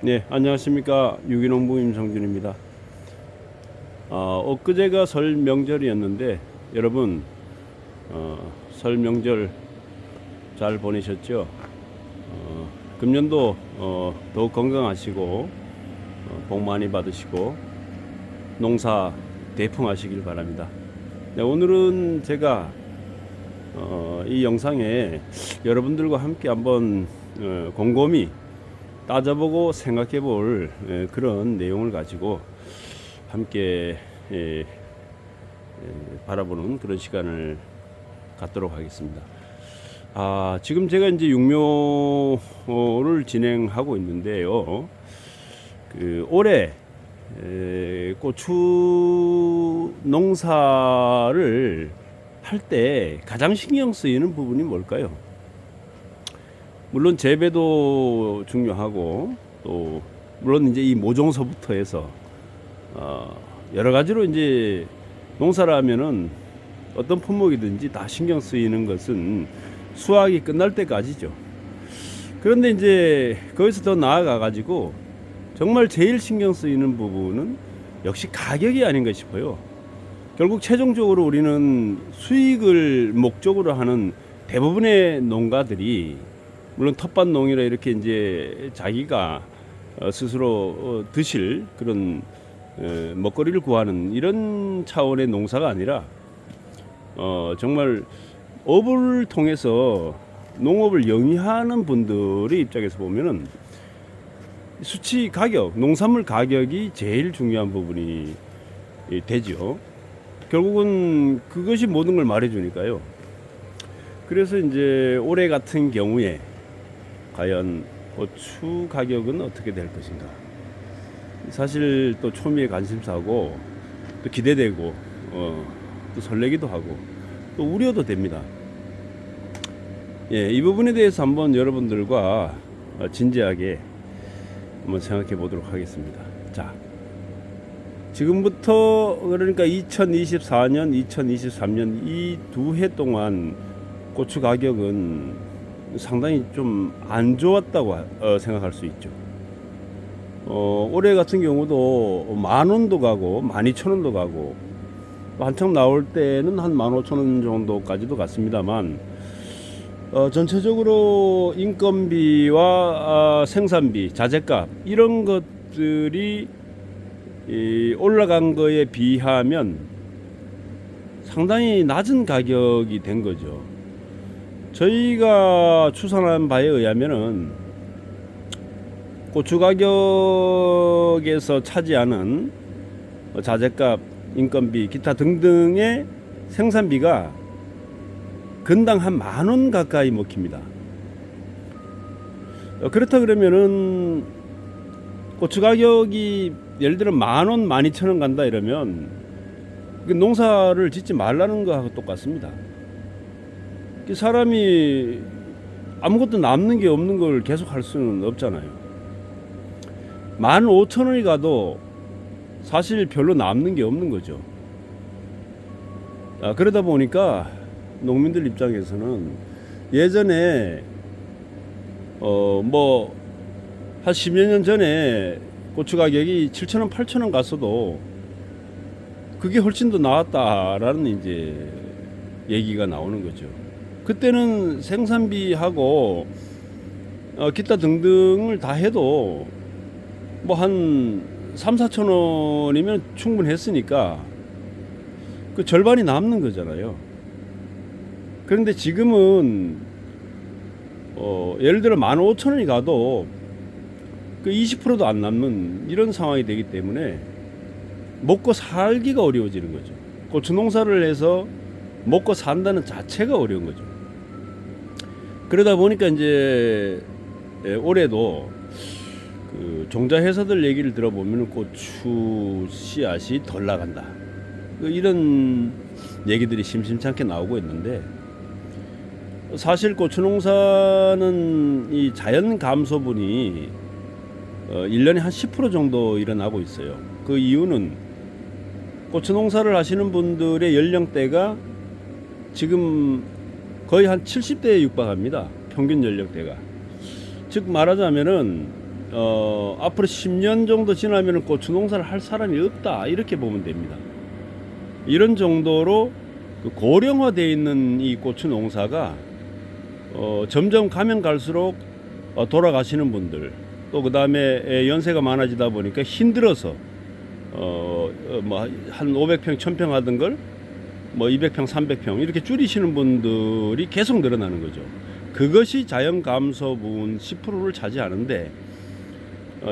네, 안녕하십니까. 유기농 부 임성준입니다. 엊그제가 설 명절이었는데 여러분 설 명절 잘 보내셨죠? 금년도 더욱 건강하시고 복 많이 받으시고 농사 대풍하시길 바랍니다. 네, 오늘은 제가 이 영상에 여러분들과 함께 한번 곰곰이 따져보고 생각해 볼 그런 내용을 가지고 함께 바라보는 그런 시간을 갖도록 하겠습니다. 지금 제가 이제 육묘를 진행하고 있는데요. 올해 고추 농사를 할 때 가장 신경 쓰이는 부분이 뭘까요? 물론 재배도 중요하고 또 물론 이제 이 모종서부터 해서 여러 가지로 이제 농사를 하면은 어떤 품목이든지 다 신경 쓰이는 것은 수확이 끝날 때까지죠. 그런데 이제 거기서 더 나아가 가지고 정말 제일 신경 쓰이는 부분은 역시 가격이 아닌가 싶어요. 결국 최종적으로 우리는 수익을 목적으로 하는 대부분의 농가들이 물론 텃밭농이라 이렇게 이제 자기가 스스로 드실 그런 먹거리를 구하는 이런 차원의 농사가 아니라 정말 업을 통해서 농업을 영위하는 분들의 입장에서 보면은 수치 가격, 농산물 가격이 제일 중요한 부분이 되죠. 결국은 그것이 모든 걸 말해주니까요. 그래서 이제 올해 같은 경우에 과연 고추 가격은 어떻게 될 것인가. 사실 또 초미의 관심사고 또 기대되고 또 설레기도 하고 또 우려도 됩니다. 이 부분에 대해서 한번 여러분들과 진지하게 한번 생각해 보도록 하겠습니다. 자, 지금부터 그러니까 2024년, 2023년 이 두 해 동안 고추 가격은 상당히 좀 안 좋았다고 생각할 수 있죠. 올해 같은 경우도 10,000원도 가고 12,000원도 가고 한창 나올 때는 한 15,000원 정도까지도 갔습니다만 전체적으로 인건비와 생산비, 자재값 이런 것들이 올라간 거에 비하면 상당히 낮은 가격이 된 거죠. 저희가 추산한 바에 의하면은 고추 가격에서 차지하는 자재값, 인건비, 기타 등등의 생산비가 건당 한 10,000원 가까이 먹힙니다. 그렇다 그러면은 고추 가격이 예를 들어 10,000원, 12,000원 간다 이러면 농사를 짓지 말라는 거하고 똑같습니다. 사람이 아무것도 남는 게 없는 걸 계속 할 수는 없잖아요. 15,000원이 가도 사실 별로 남는 게 없는 거죠. 그러다 보니까 농민들 입장에서는 예전에 뭐 한 10여 년 전에 고추 가격이 7,000원, 8,000원 갔어도 그게 훨씬 더 나았다라는 이제 얘기가 나오는 거죠. 그때는 생산비하고 기타 등등을 다 해도 뭐 한 3,000~4,000원이면 충분했으니까 그 절반이 남는 거잖아요. 그런데 지금은 예를 들어 15,000원이 가도 그 20%도 안 남는 이런 상황이 되기 때문에 먹고 살기가 어려워지는 거죠. 고추 농사를 해서 먹고 산다는 자체가 어려운 거죠. 그러다 보니까 이제 올해도 그 종자 회사들 얘기를 들어보면 고추 씨앗이 덜 나간다, 이런 얘기들이 심심찮게 나오고 있는데, 사실 고추 농사는 이 자연 감소분이 1년에 한 10% 정도 일어나고 있어요. 그 이유는 고추 농사를 하시는 분들의 연령대가 지금 거의 한 70대에 육박합니다. 평균 연령대가. 즉 말하자면은 앞으로 10년 정도 지나면 고추 농사를 할 사람이 없다 이렇게 보면 됩니다. 이런 정도로 그 고령화되어 있는 이 고추 농사가 점점 가면 갈수록 돌아가시는 분들, 또 그 다음에 연세가 많아지다 보니까 힘들어서 뭐 한 500평, 1000평 하던 걸 뭐 200평, 300평 이렇게 줄이시는 분들이 계속 늘어나는 거죠. 그것이 자연 감소 부분 10%를 차지하는데,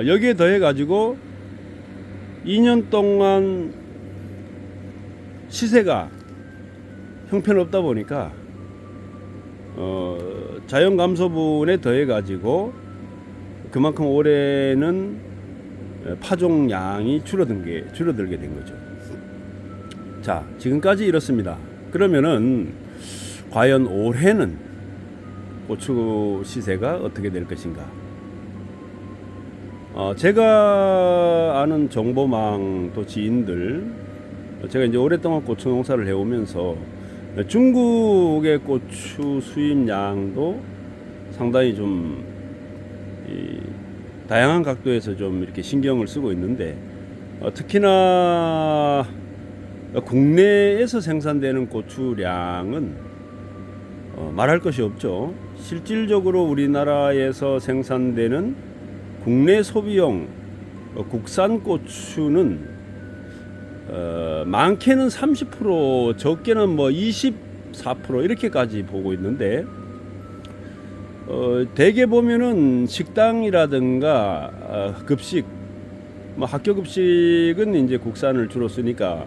여기에 더해 가지고 2년 동안 시세가 형편없다 보니까 자연 감소분에 더해 가지고 그만큼 올해는 파종량이 줄어들게 된 거죠. 자, 지금까지 이렇습니다. 그러면은 과연 올해는 고추 시세가 어떻게 될 것인가? 제가 아는 정보망 또 지인들, 제가 이제 오랫동안 고추 농사를 해오면서 중국의 고추 수입량도 상당히 좀 다양한 각도에서 좀 이렇게 신경을 쓰고 있는데, 특히나 국내에서 생산되는 고추량은 말할 것이 없죠. 실질적으로 우리나라에서 생산되는 국내 소비용 국산 고추는 많게는 30%, 적게는 뭐 24% 이렇게까지 보고 있는데, 대개 보면은 식당이라든가 급식, 뭐 학교 급식은 이제 국산을 주로 쓰니까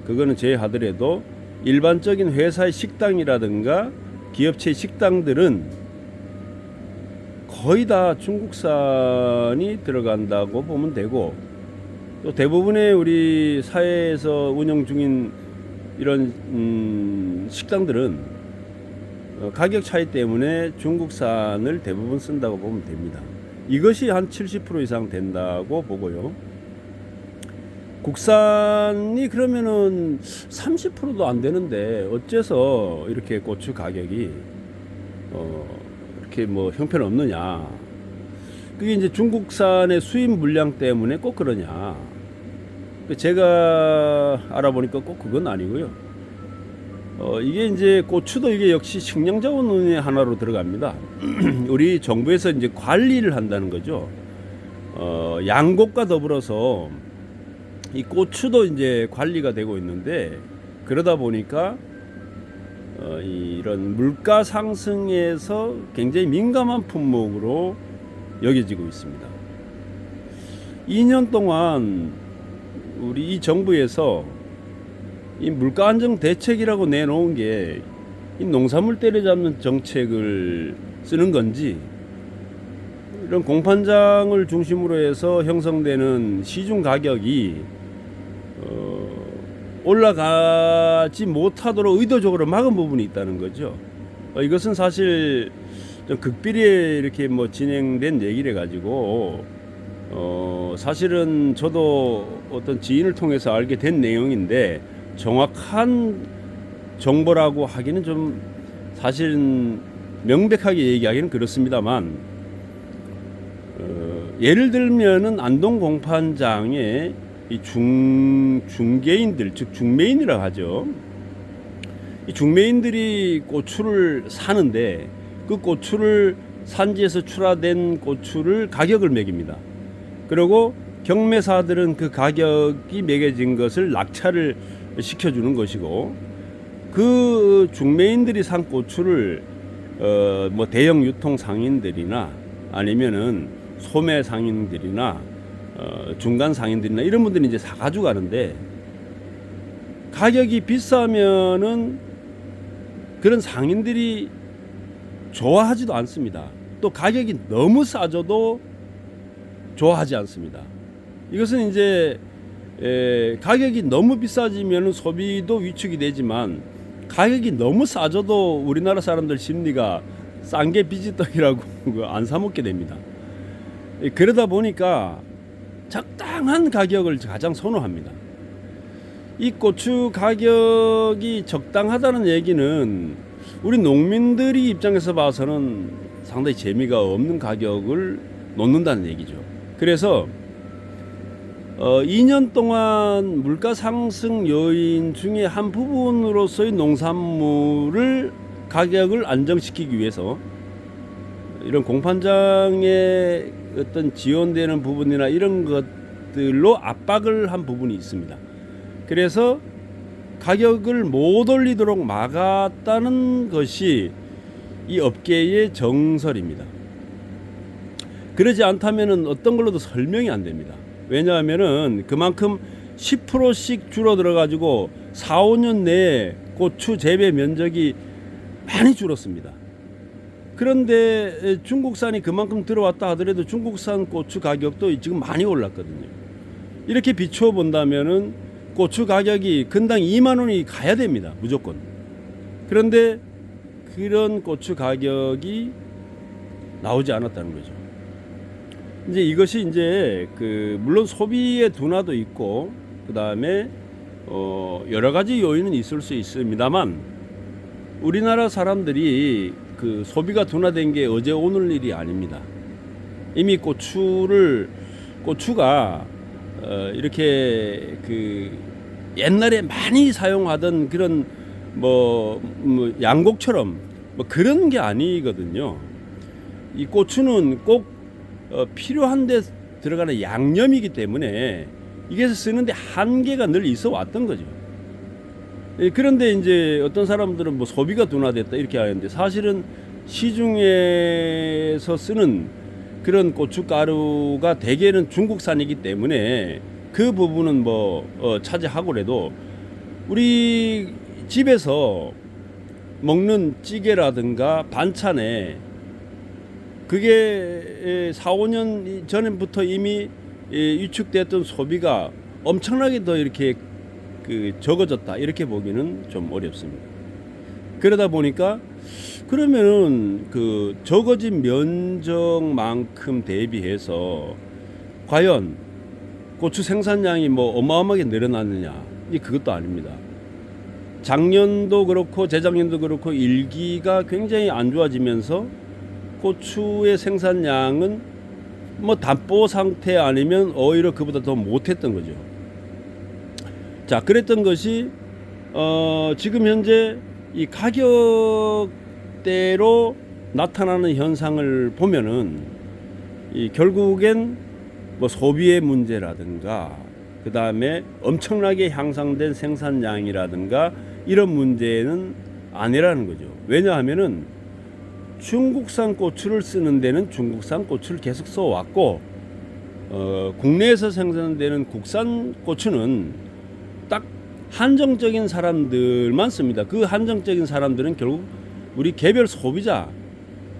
그거는 제외하더라도 일반적인 회사의 식당이라든가 기업체 식당들은 거의 다 중국산이 들어간다고 보면 되고, 또 대부분의 우리 사회에서 운영 중인 이런 식당들은 가격 차이 때문에 중국산을 대부분 쓴다고 보면 됩니다. 이것이 한 70% 이상 된다고 보고요. 국산이 그러면은 30%도 안 되는데 어째서 이렇게 고추 가격이 이렇게 뭐 형편없느냐? 그게 이제 중국산의 수입 물량 때문에 꼭 그러냐? 제가 알아보니까 꼭 그건 아니고요. 이게 이제 고추도 이게 역시 식량자원의 하나로 들어갑니다. 우리 정부에서 이제 관리를 한다는 거죠. 양곡과 더불어서 이 고추도 이제 관리가 되고 있는데, 그러다 보니까 이런 물가 상승에서 굉장히 민감한 품목으로 여겨지고 있습니다. 2년 동안 우리 이 정부에서 이 물가 안정 대책이라고 내놓은 게 이 농산물 때려잡는 정책을 쓰는 건지, 이런 공판장을 중심으로 해서 형성되는 시중 가격이 올라가지 못하도록 의도적으로 막은 부분이 있다는 거죠. 이것은 사실 좀 극비리에 이렇게 뭐 진행된 얘기를 가지고 사실은 저도 어떤 지인을 통해서 알게 된 내용인데, 정확한 정보라고 하기는 좀 사실은 명백하게 얘기하기는 그렇습니다만, 예를 들면은 안동 공판장에 이 중개인들, 즉 중매인이라고 하죠. 이 중매인들이 고추를 사는데, 그 고추를 산지에서 출하된 고추를 가격을 매깁니다. 그리고 경매사들은 그 가격이 매겨진 것을 낙찰을 시켜주는 것이고, 그 중매인들이 산 고추를 뭐 대형 유통 상인들이나 아니면은 소매 상인들이나 중간 상인들이나 이런 분들이 이제 사가지고 가는데, 가격이 비싸면은 그런 상인들이 좋아하지도 않습니다. 또 가격이 너무 싸져도 좋아하지 않습니다. 이것은 이제 가격이 너무 비싸지면 소비도 위축이 되지만, 가격이 너무 싸져도 우리나라 사람들 심리가 싼 게 비지떡이라고 안 사 먹게 됩니다. 그러다 보니까 적당한 가격을 가장 선호합니다. 이 고추 가격이 적당하다는 얘기는 우리 농민들이 입장에서 봐서는 상당히 재미가 없는 가격을 놓는다는 얘기죠. 그래서 2년 동안 물가 상승 요인 중에 한 부분으로서의 농산물을 가격을 안정시키기 위해서 이런 공판장에 어떤 지원되는 부분이나 이런 것들로 압박을 한 부분이 있습니다. 그래서 가격을 못 올리도록 막았다는 것이 이 업계의 정설입니다. 그러지 않다면 어떤 걸로도 설명이 안 됩니다. 왜냐하면은 그만큼 10%씩 줄어들어 가지고 4, 5년 내에 고추 재배 면적이 많이 줄었습니다. 그런데 중국산이 그만큼 들어왔다 하더라도 중국산 고추 가격도 지금 많이 올랐거든요. 이렇게 비추어 본다면은 고추 가격이 건당 2만 원이 가야 됩니다. 무조건. 그런데 그런 고추 가격이 나오지 않았다는 거죠. 이제 이것이 이제 물론 소비의 둔화도 있고 그다음에 여러 가지 요인은 있을 수 있습니다만 우리나라 사람들이 소비가 둔화된 게 어제 오늘 일이 아닙니다. 이미 고추가 이렇게 옛날에 많이 사용하던 그런 양곡처럼 그런 게 아니거든요. 이 고추는 꼭 필요한 데 들어가는 양념이기 때문에 이게 쓰는데 한계가 늘 있어 왔던 거죠. 그런데 이제 어떤 사람들은 소비가 둔화됐다 이렇게 하는데 사실은 시중에서 쓰는 그런 고춧가루가 대개는 중국산이기 때문에 그 부분은 차지하고라도 우리 집에서 먹는 찌개라든가 반찬에 그게 4, 5년 전부터 이미 위축됐던 소비가 엄청나게 더 이렇게 적어졌다 이렇게 보기는 좀 어렵습니다. 그러다 보니까 그러면은 적어진 면적만큼 대비해서 과연 고추 생산량이 어마어마하게 늘어났느냐? 그것도 아닙니다. 작년도 그렇고 재작년도 그렇고 일기가 굉장히 안 좋아지면서 고추의 생산량은 담보 상태 아니면 오히려 그보다 더 못했던 거죠. 자, 그랬던 것이 지금 현재 이 가격대로 나타나는 현상을 보면은 결국엔 소비의 문제라든가 그 다음에 엄청나게 향상된 생산량이라든가 이런 문제는 아니라는 거죠. 왜냐하면은 중국산 고추를 쓰는 데는 중국산 고추를 계속 써왔고 국내에서 생산되는 국산 고추는 딱 한정적인 사람들만 씁니다. 그 한정적인 사람들은 결국 우리 개별 소비자,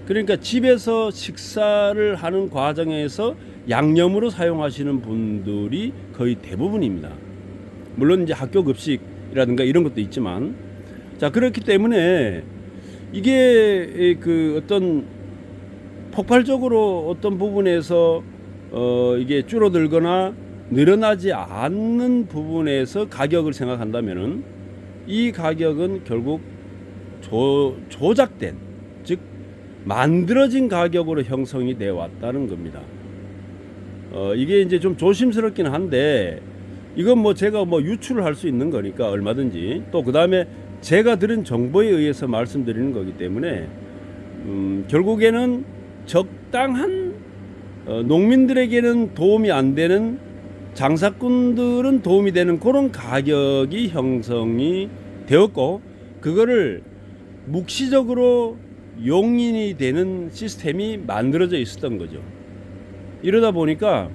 그러니까 집에서 식사를 하는 과정에서 양념으로 사용하시는 분들이 거의 대부분입니다. 물론 이제 학교 급식이라든가 이런 것도 있지만, 자, 그렇기 때문에 이게 어떤 폭발적으로 어떤 부분에서 이게 줄어들거나 늘어나지 않는 부분에서 가격을 생각한다면은 이 가격은 결국 조작된, 즉 만들어진 가격으로 형성이 되어 왔다는 겁니다. 이게 이제 좀 조심스럽긴 한데 이건 제가 유출을 할 수 있는 거니까 얼마든지, 또 그 다음에 제가 들은 정보에 의해서 말씀드리는 거기 때문에 결국에는 적당한 농민들에게는 도움이 안 되는, 장사꾼들은 도움이 되는 그런 가격이 형성이 되었고, 그거를 묵시적으로 용인이 되는 시스템이 만들어져 있었던 거죠. 이러다 보니까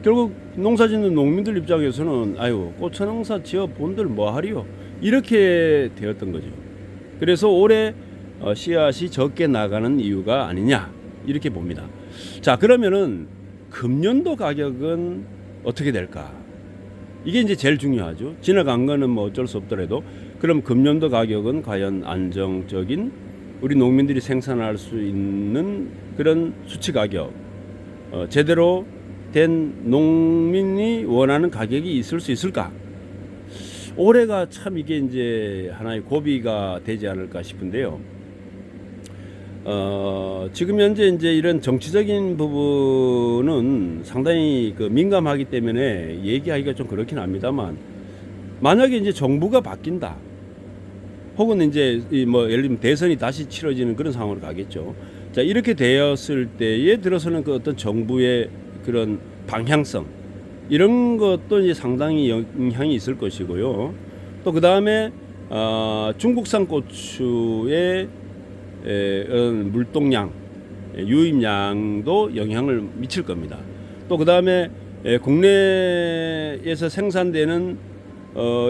결국 농사 짓는 농민들 입장에서는 아유, 고추 농사 지어 본들 뭐하리요, 이렇게 되었던 거죠. 그래서 올해 씨앗이 적게 나가는 이유가 아니냐 이렇게 봅니다. 자, 그러면은 금년도 가격은 어떻게 될까? 이게 이제 제일 중요하죠. 지나간 거는 어쩔 수 없더라도 그럼 금년도 가격은 과연 안정적인 우리 농민들이 생산할 수 있는 그런 수치 가격, 제대로 된 농민이 원하는 가격이 있을 수 있을까? 올해가 참 이게 이제 하나의 고비가 되지 않을까 싶은데요. 지금 현재 이제 이런 정치적인 부분은 상당히 그 민감하기 때문에 얘기하기가 좀 그렇긴 합니다만, 만약에 이제 정부가 바뀐다, 혹은 이제 뭐 예를 들면 대선이 다시 치러지는 그런 상황으로 가겠죠. 자, 이렇게 되었을 때에 들어서는 그 어떤 정부의 그런 방향성, 이런 것도 이제 상당히 영향이 있을 것이고요. 또 그 다음에 중국산 고추의 물동량, 유입량도 영향을 미칠 겁니다. 또 그 다음에 국내에서 생산되는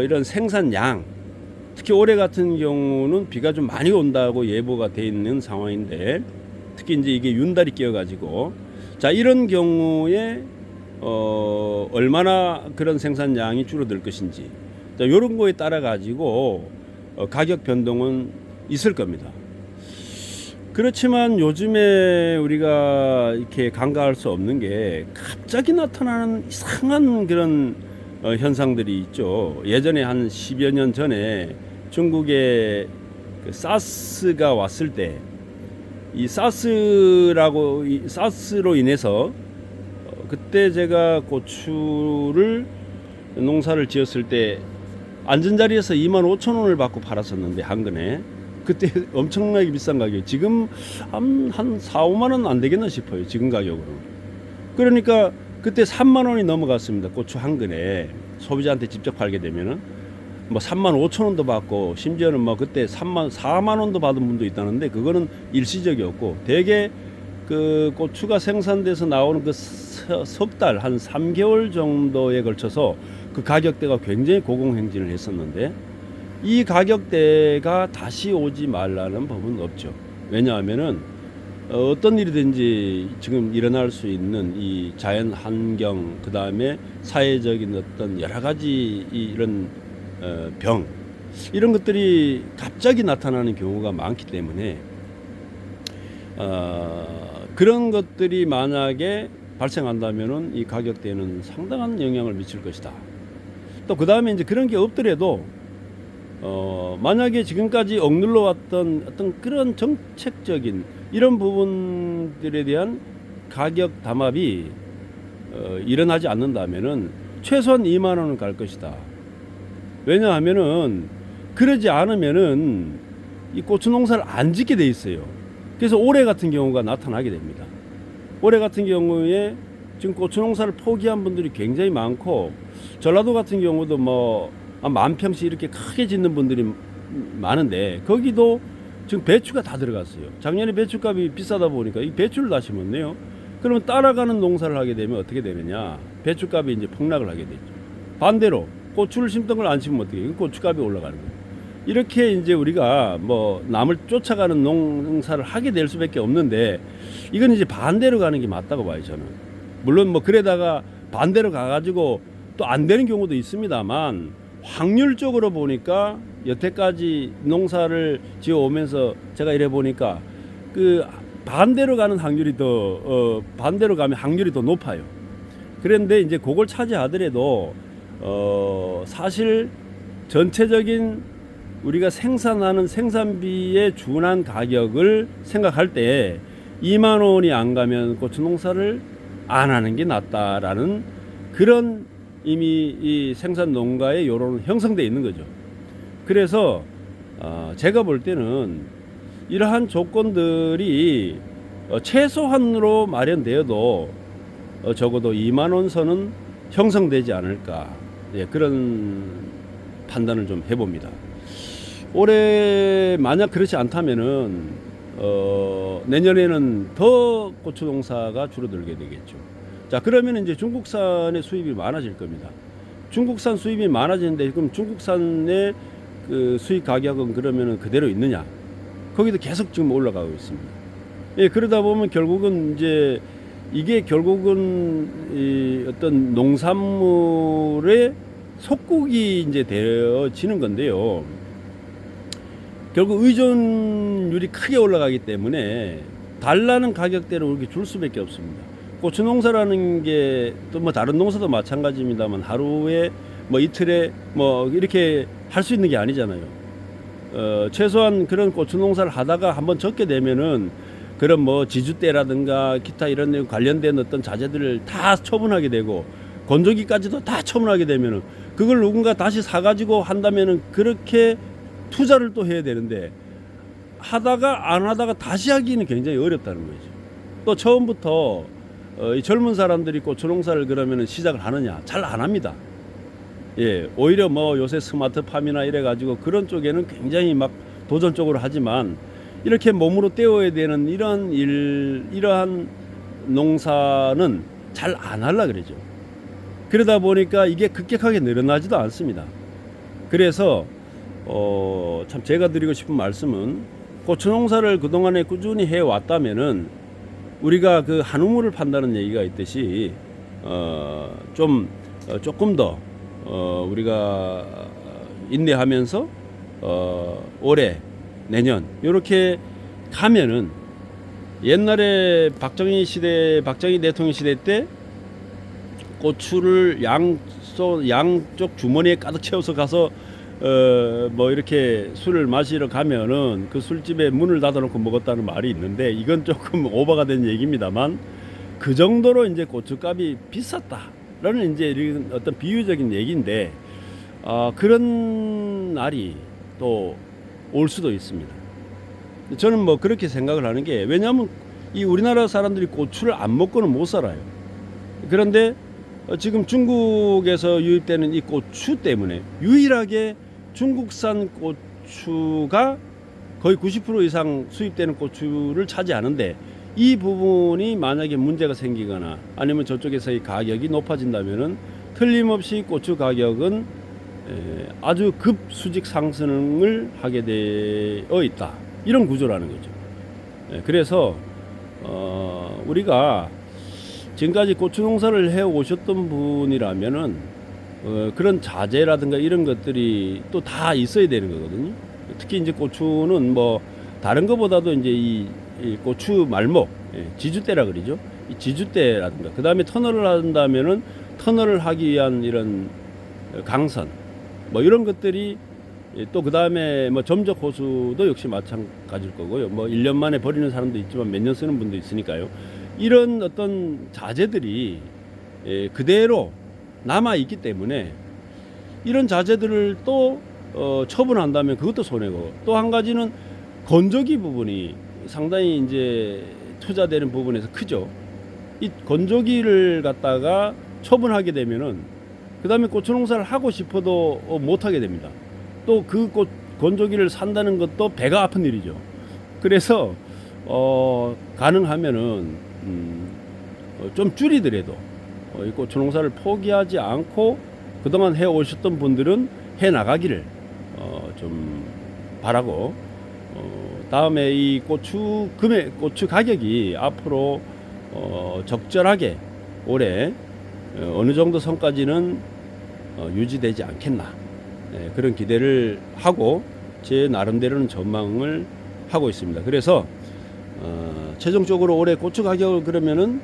이런 생산량, 특히 올해 같은 경우는 비가 좀 많이 온다고 예보가 돼 있는 상황인데, 특히 이제 이게 윤달이 끼어가지고, 자, 이런 경우에 얼마나 그런 생산량이 줄어들 것인지, 자, 이런 거에 따라 가지고 가격 변동은 있을 겁니다. 그렇지만 요즘에 우리가 이렇게 간과할 수 없는 게 갑자기 나타나는 이상한 그런 현상들이 있죠. 예전에 한 10여 년 전에 중국에 그 사스가 왔을 때, 이 사스로 인해서 그때 제가 고추를 농사를 지었을 때 앉은 자리에서 25,000원을 받고 팔았었는데, 한 근에 그때 엄청나게 비싼 가격. 지금 한 4, 5만 원 안 되겠나 싶어요, 지금 가격으로. 그러니까 그때 3만 원이 넘어갔습니다, 고추 한 근에. 소비자한테 직접 팔게 되면은 뭐 3만 5천 원도 받고, 심지어는 뭐 그때 4만 원도 받은 분도 있다는데, 그거는 일시적이었고, 대개 그 고추가 생산돼서 나오는 그 석 달, 한 3개월 정도에 걸쳐서 그 가격대가 굉장히 고공행진을 했었는데, 이 가격대가 다시 오지 말라는 법은 없죠. 왜냐하면은 어떤 일이든지 지금 일어날 수 있는 이 자연 환경, 그 다음에 사회적인 어떤 여러 가지 이런 병, 이런 것들이 갑자기 나타나는 경우가 많기 때문에 그런 것들이 만약에 발생한다면은 이 가격대에는 상당한 영향을 미칠 것이다. 또 그 다음에 이제 그런 게 없더라도 만약에 지금까지 억눌러 왔던 어떤 그런 정책적인 이런 부분들에 대한 가격 담합이 일어나지 않는다면은 최소한 2만 원은 갈 것이다. 왜냐하면은 그러지 않으면은 이 고추 농사를 안 짓게 돼 있어요. 그래서 올해 같은 경우가 나타나게 됩니다. 올해 같은 경우에 지금 고추 농사를 포기한 분들이 굉장히 많고, 전라도 같은 경우도 뭐 만 평씩 이렇게 크게 짓는 분들이 많은데, 거기도 지금 배추가 다 들어갔어요. 작년에 배추값이 비싸다 보니까 이 배추를 다 심었네요. 그러면 따라가는 농사를 하게 되면 어떻게 되느냐? 배추값이 이제 폭락을 하게 되죠. 반대로 고추를 심던 걸 안 심으면 어떻게 해요? 고추값이 올라가는 거예요. 이렇게 이제 우리가 뭐 남을 쫓아가는 농사를 하게 될 수밖에 없는데, 이건 이제 반대로 가는 게 맞다고 봐요, 저는. 물론 뭐 그래다가 반대로 가가지고 또 안 되는 경우도 있습니다만, 확률적으로 보니까 여태까지 농사를 지어 오면서 제가 이래 보니까 그 반대로 가는 확률이 반대로 가면 확률이 더 높아요. 그런데 이제 그걸 차지하더라도 사실 전체적인 우리가 생산하는 생산비에 준한 가격을 생각할 때 2만 원이 안 가면 고추 농사를 안 하는 게 낫다라는 그런 이미 이 생산 농가의 여론은 형성되어 있는 거죠. 그래서 제가 볼 때는 이러한 조건들이 최소한으로 마련되어도 적어도 2만 원 선은 형성되지 않을까, 예, 그런 판단을 좀 해봅니다. 올해 만약 그렇지 않다면은 내년에는 더 고추 농사가 줄어들게 되겠죠. 자, 그러면 이제 중국산의 수입이 많아질 겁니다. 중국산 수입이 많아지는데, 그럼 중국산의 그 수입 가격은 그러면은 그대로 있느냐? 거기도 계속 지금 올라가고 있습니다. 예, 그러다 보면 결국은 이제 이게 결국은 이 어떤 농산물의 속국이 이제 되어지는 건데요. 결국 의존율이 크게 올라가기 때문에 달라는 가격대로 이렇게 줄 수밖에 없습니다. 고추 농사라는 게 또 뭐 다른 농사도 마찬가지입니다만, 하루에 뭐 이틀에 뭐 이렇게 할 수 있는 게 아니잖아요. 최소한 그런 고추 농사를 하다가 한번 적게 되면은 그런 뭐 지주대라든가 기타 이런 관련된 어떤 자재들을 다 처분하게 되고 건조기까지도 다 처분하게 되면은 그걸 누군가 다시 사가지고 한다면은 그렇게 투자를 또 해야 되는데 하다가 안 하다가 다시 하기는 굉장히 어렵다는 거죠. 또 처음부터 이 젊은 사람들이 고추 농사를 그러면은 시작을 하느냐? 잘 안 합니다. 예, 오히려 뭐 요새 스마트팜이나 이래 가지고 그런 쪽에는 굉장히 막 도전적으로 하지만 이렇게 몸으로 떼어야 되는 이러한 농사는 잘 안 하려 그러죠. 그러다 보니까 이게 급격하게 늘어나지도 않습니다. 그래서 참 제가 드리고 싶은 말씀은 고추 농사를 그동안에 꾸준히 해 왔다면은 우리가 그 한 우물을 판다는 얘기가 있듯이 조금 더 우리가 인내하면서 올해 내년 이렇게 가면은 옛날에 박정희 대통령 시대 때 고추를 양쪽 주머니에 가득 채워서 가서 뭐 이렇게 술을 마시러 가면은 그 술집에 문을 닫아놓고 먹었다는 말이 있는데 이건 조금 오버가 된 얘기입니다만 그 정도로 이제 고추값이 비쌌다라는 이제 이런 어떤 비유적인 얘기인데 그런 날이 또 올 수도 있습니다. 저는 뭐 그렇게 생각을 하는 게 왜냐하면 이 우리나라 사람들이 고추를 안 먹고는 못 살아요. 그런데 지금 중국에서 유입되는 이 고추 때문에 유일하게 중국산 고추가 거의 90% 이상 수입되는 고추를 차지하는데 이 부분이 만약에 문제가 생기거나 아니면 저쪽에서의 가격이 높아진다면은 틀림없이 고추 가격은 아주 급수직 상승을 하게 되어 있다. 이런 구조라는 거죠. 그래서 우리가 지금까지 고추 농사를 해 오셨던 분이라면은 그런 자재라든가 이런 것들이 또 다 있어야 되는 거거든요. 특히 이제 고추는 뭐 다른 것보다도 이제 이 고추 말목, 지주대라 그러죠. 이 지주대라든가 그 다음에 터널을 한다면은 터널을 하기 위한 이런 강선, 뭐 이런 것들이 또 그 다음에 뭐 점적 호수도 역시 마찬가지일 거고요. 뭐 1년 만에 버리는 사람도 있지만 몇 년 쓰는 분도 있으니까요. 이런 어떤 자재들이 그대로 남아 있기 때문에 이런 자재들을 또 처분한다면 그것도 손해고 또 한 가지는 건조기 부분이 상당히 이제 투자되는 부분에서 크죠. 이 건조기를 갖다가 처분하게 되면은 그 다음에 고추 농사를 하고 싶어도 못 하게 됩니다. 또 그 건조기를 산다는 것도 배가 아픈 일이죠. 그래서 가능하면은 좀 줄이더라도 이 고추 농사를 포기하지 않고 그동안 해 오셨던 분들은 해 나가기를 좀 바라고 다음에 이 고추 가격이 앞으로 적절하게 올해 어느 정도 선까지는 유지되지 않겠나 그런 기대를 하고 제 나름대로는 전망을 하고 있습니다. 그래서 최종적으로 올해 고추 가격을 그러면은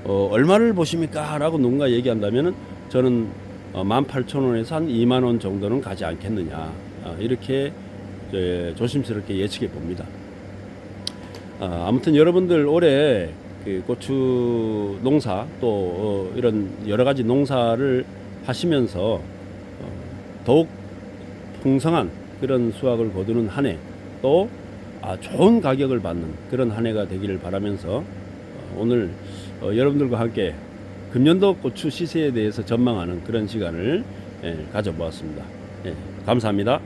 얼마를 보십니까? 라고 누군가 얘기한다면은 저는 18,000원에서 한 2만 원 정도는 가지 않겠느냐 이렇게 조심스럽게 예측해 봅니다. 아무튼 여러분들 올해 그 고추 농사 또 이런 여러 가지 농사를 하시면서 더욱 풍성한 그런 수확을 거두는 한 해 또 좋은 가격을 받는 그런 한 해가 되기를 바라면서 오늘 여러분들과 함께 금년도 고추 시세에 대해서 전망하는 그런 시간을 가져보았습니다. 감사합니다.